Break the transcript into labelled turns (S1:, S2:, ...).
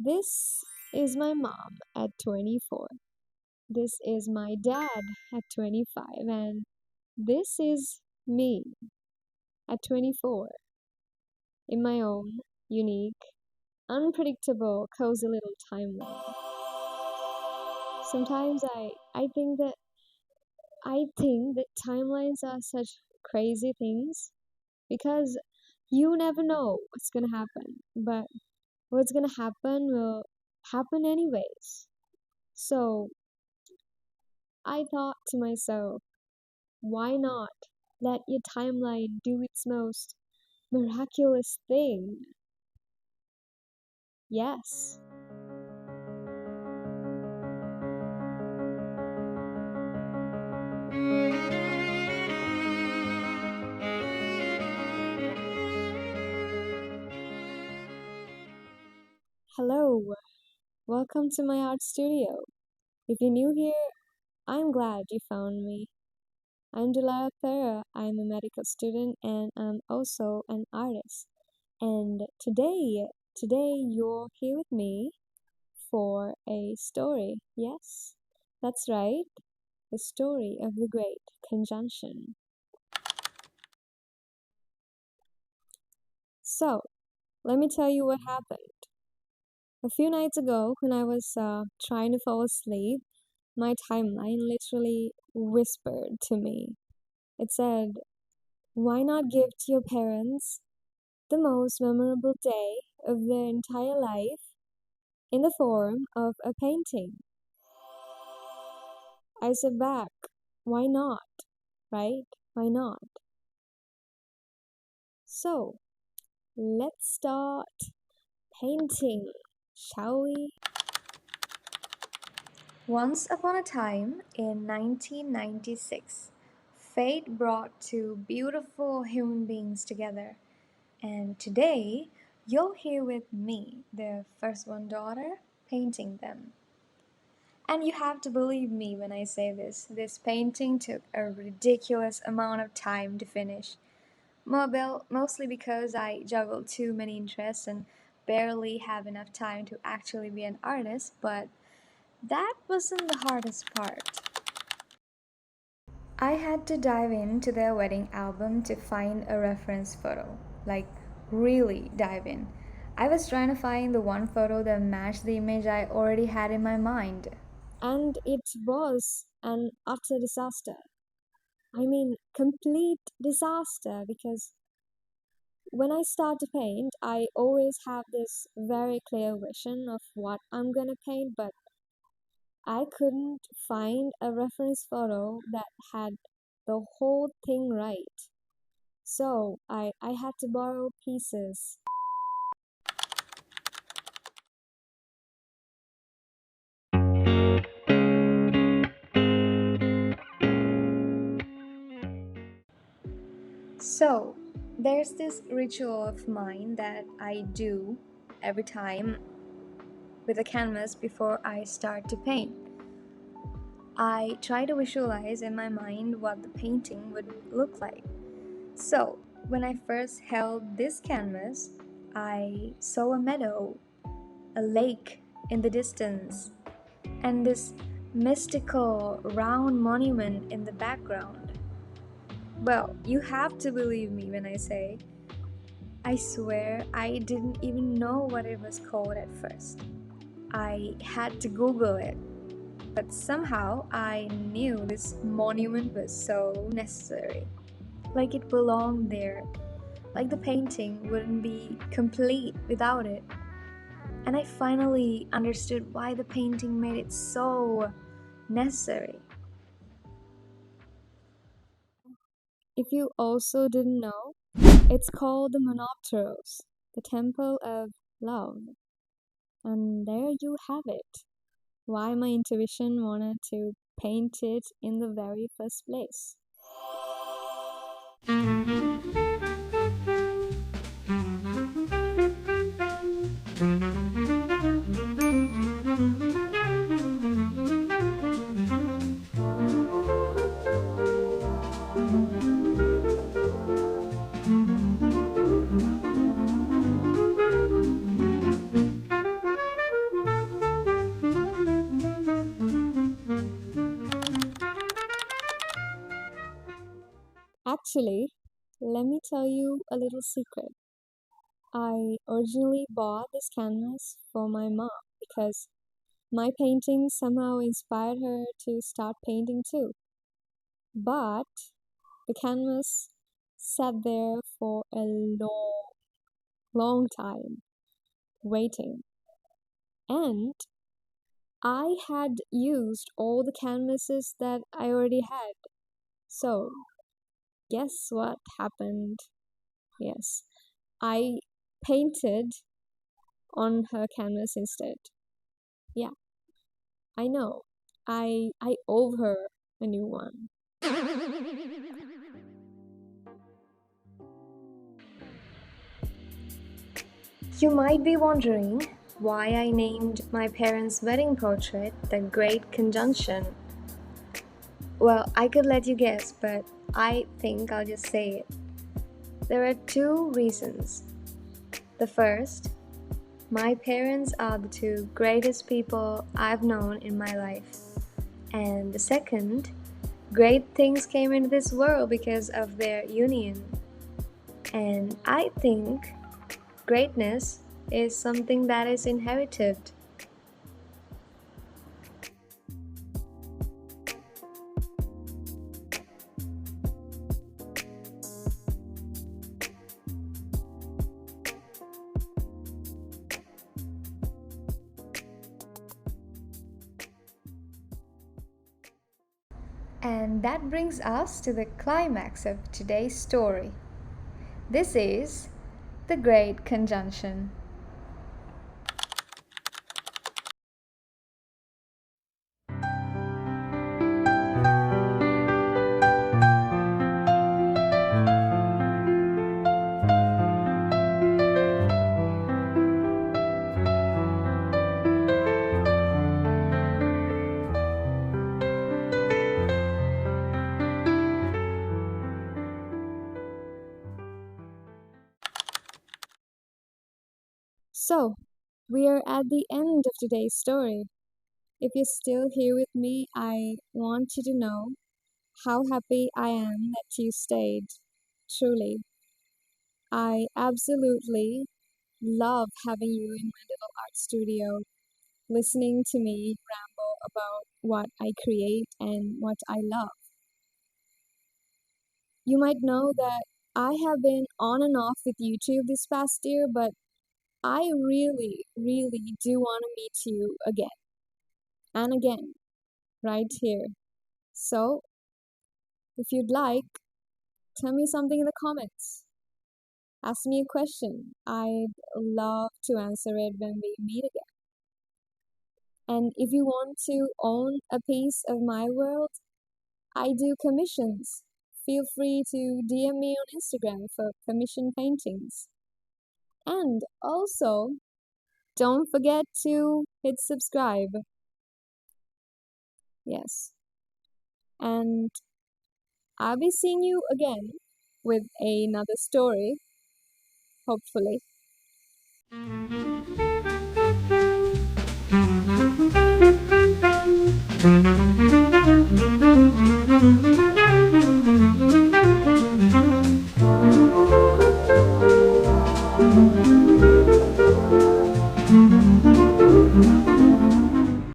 S1: This is my mom at 24. This is my dad at 25. And this is me at 24 in my own unique, unpredictable, cozy little timeline. Sometimes I think that timelines are such crazy things because you never know what's gonna happen, but what's gonna happen will happen anyways. So I thought to myself, why not let your timeline do its most miraculous thing? Yes. Hello, welcome to my art studio. If you're new here, I'm glad you found me. I'm Delara Pera. I'm a medical student and I'm also an artist. And today you're here with me for a story. Yes, that's right, the story of the Great Conjunction. So, let me tell you what happened. A few nights ago, when I was trying to fall asleep, my timeline literally whispered to me. It said, why not give to your parents the most memorable day of their entire life in the form of a painting? I said back, why not? Right? Why not? So, let's start painting, shall we? Once upon a time in 1996, fate brought two beautiful human beings together. And today, you're here with me, their firstborn daughter, painting them. And you have to believe me when I say this painting took a ridiculous amount of time to finish. Mostly because I juggle too many interests and barely have enough time to actually be an artist, but that wasn't the hardest part. I had to dive into their wedding album to find a reference photo. Like, really dive in. I was trying to find the one photo that matched the image I already had in my mind. And it was an utter disaster. I mean, complete disaster because when I start to paint, I always have this very clear vision of what I'm gonna paint, but I couldn't find a reference photo that had the whole thing right. So I had to borrow pieces. So there's this ritual of mine that I do every time with a canvas before I start to paint. I try to visualize in my mind what the painting would look like. So, when I first held this canvas, I saw a meadow, a lake in the distance, and this mystical round monument in the background. Well, you have to believe me when I say, I swear I didn't even know what it was called at first. I had to Google it. But somehow I knew this monument was so necessary. Like it belonged there. Like the painting wouldn't be complete without it. And I finally understood why the painting made it so necessary. If you also didn't know, it's called the Monopteros, the Temple of Love. And there you have it. Why my intuition wanted to paint it in the very first place. Actually, let me tell you a little secret. I originally bought this canvas for my mom because my painting somehow inspired her to start painting too. But the canvas sat there for a long time, waiting. And I had used all the canvases that I already had. So, guess what happened? Yes, I painted on her canvas instead. Yeah, I know. I owe her a new one. You might be wondering why I named my parents' wedding portrait the Great Conjunction. Well, I could let you guess, but I think I'll just say it. There are two reasons. The first, my parents are the two greatest people I've known in my life. And the second, great things came into this world because of their union. And I think greatness is something that is inherited. And that brings us to the climax of today's story. This is the Great Conjunction. So, we are at the end of today's story. If you're still here with me, I want you to know how happy I am that you stayed. Truly, I absolutely love having you in my little art studio, listening to me ramble about what I create and what I love. You might know that I have been on and off with YouTube this past year, but I really do want to meet you again and again right here. So, if you'd like, tell me something in the comments. Ask me a question. I'd love to answer it when we meet again. And if you want to own a piece of my world, I do commissions. Feel free to DM me on Instagram for commission paintings. And also, don't forget to hit subscribe. Yes. And I'll be seeing you again with another story, hopefully.